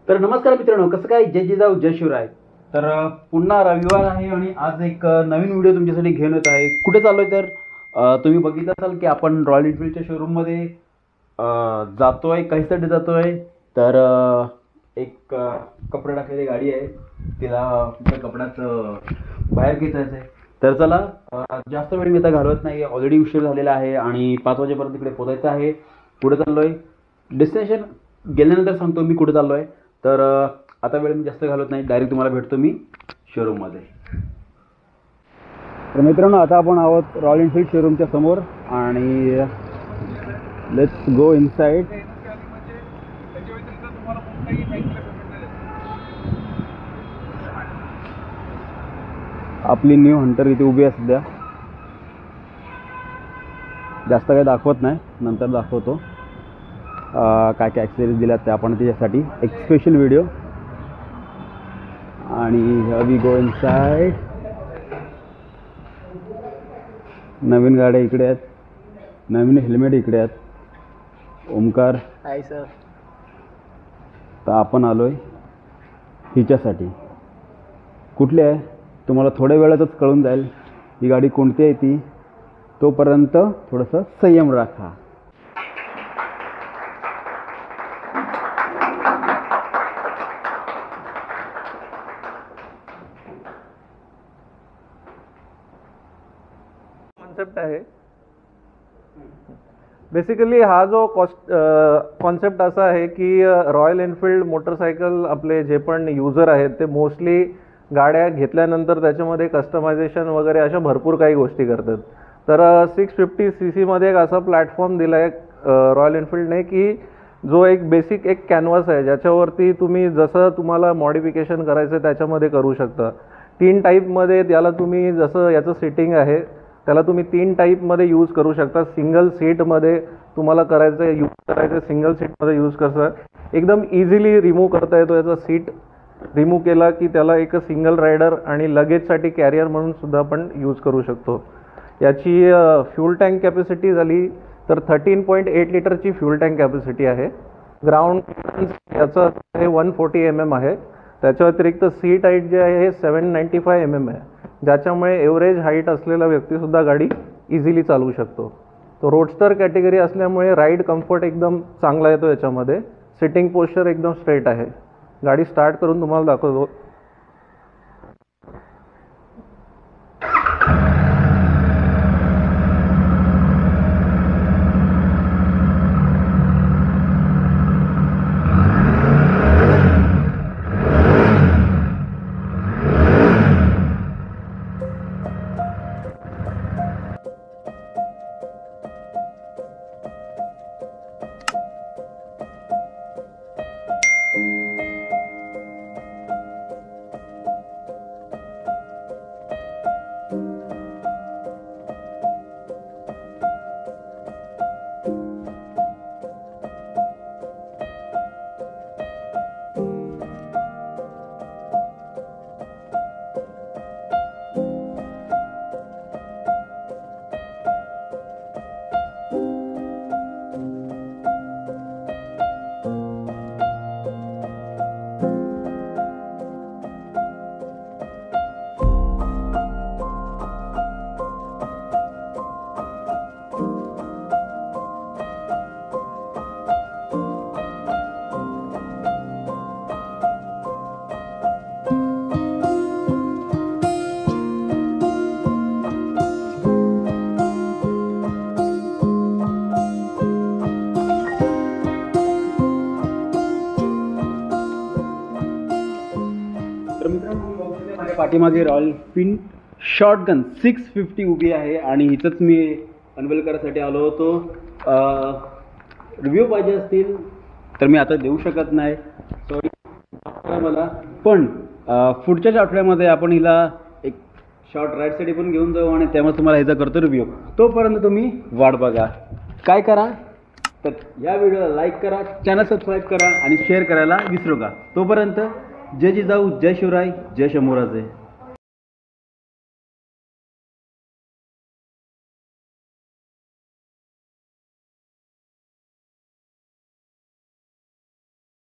तर नमस्कार मित्रांनो, कसं काय? जय जिजाऊ जय शिवराय. तर पुन्हा रविवार आहे आणि आज एक नवीन व्हिडिओ तुमच्यासाठी घेऊन येत आहे. कुठे चाललोय तर तुम्ही बघितलं असाल की आपण रॉयल एनफील्डच्या शोरूममध्ये जातोय. कशासाठी जातोय तर एक कपडे टाकलेली गाडी आहे, तिला त्या कपड्याचं बाहेर घ्यायचं आहे. तर चला, जास्त वेळ मी आता घालवत नाही. ऑलरेडी उशीर झालेला आहे आणि 5 वाजेपर्यंत तिकडे पोहोचायचं आहे. पुढे चाललोय, डेस्टिनेशन गेल्यानंतर सांगतो मी कुठे चाललोय. तर आता वेळ मी जास्त घालवत नाही, डायरेक्ट तुम्हाला भेटतो मी शोरूममध्ये. तर मित्रांनो, आता आपण आहोत रॉयल एनफील्ड शोरूमच्या समोर आणि लेट्स गो इनसाइड. आपली न्यू हंटर इथे उभी आहे सध्या. जास्त काही दाखवत नाही, नंतर दाखवतो काय काय ॲक्सेसरीज दिल्यात त्या आपण त्याच्यासाठी एक स्पेशल व्हिडिओ. आणि वी गो इनसाइड. नवीन गाड्या इकडे आहेत, नवीन हेल्मेट इकडे आहेत. Omkar hi sir. तर आपण आलोय हिच्यासाठी. कुठली आहे तुम्हाला थोड्या वेळातच कळून जाईल. ही गाडी कोणती आहे ती, तोपर्यंत थोडंसं संयम राखा. कॉन्सेप्ट आहे बेसिकली. हा जो कॉन्सेप्ट असा आहे की रॉयल एनफील्ड मोटरसायकल आपले जे पण युजर आहेत ते मोस्टली गाड्या घेतल्यानंतर त्याच्यामध्ये कस्टमायझेशन वगैरे अशा भरपूर काही गोष्टी करतात. तर 650 cc मध्ये एक असा प्लॅटफॉर्म दिला आहे रॉयल एनफील्डने की जो एक बेसिक एक कॅनव्हास आहे ज्याच्यावरती तुम्ही जसं तुम्हाला मॉडिफिकेशन करायचं आहे त्याच्यामध्ये करू शकता. 3 टाईपमध्ये त्याला तुम्ही, जसं याचं सिटिंग आहे त्याला तुम्ही 3 टाईपमध्ये यूज करू शकता. सिंगल सीटमध्ये तुम्हाला करायचं आहे, यूज करायचं सिंगल सीटमध्ये यूज करता. एकदम इझिली रिमूव्ह करता येतो. याचा सीट रिमूव्ह केला की त्याला एक सिंगल रायडर आणि लगेजसाठी कॅरियर म्हणून सुद्धा आपण यूज करू शकतो. याची फ्यूल टँक कॅपॅसिटी झाली तर 13.8 लिटरची फ्यूल टँक कॅपॅसिटी आहे. ग्राउंड याचं हे 140 mm आहे. त्याच्या व्यतिरिक्त सीट हाईट जे आहे हे 795 mm आहे, ज्याच्यामुळे एव्हरेज हाईट असलेला व्यक्तीसुद्धा गाडी इझिली चालवू शकतो. तो रोडस्टर कॅटेगरी असल्यामुळे राईड कम्फर्ट एकदम चांगला येतो याच्यामध्ये. सिटिंग पोश्चर एकदम स्ट्रेट आहे. गाडी स्टार्ट करून तुम्हाला दाखवतो. माझ्या पाठीमागे रॉयल एनफील्ड शॉटगन 650 उभी आहे आणि हिचंच मी अनवेल करायसाठी आलो होतो. रिव्ह्यू पाहिजे असतील तर मी आता देऊ शकत नाही, सॉरी मला. पण पुढच्याच आठवड्यामध्ये आपण हिला एक शॉर्ट राईडसाठी पण घेऊन जाऊ आणि त्यामुळे तुम्हाला ह्याचा करतो रिव्ह्यू. तोपर्यंत तुम्ही वाट बघा. काय करा तर या व्हिडिओला लाईक करा, चॅनल सबस्क्राईब करा आणि शेअर करायला विसरू नका. तोपर्यंत जय जिजाऊ जय शिवराय जय शंभूराजे.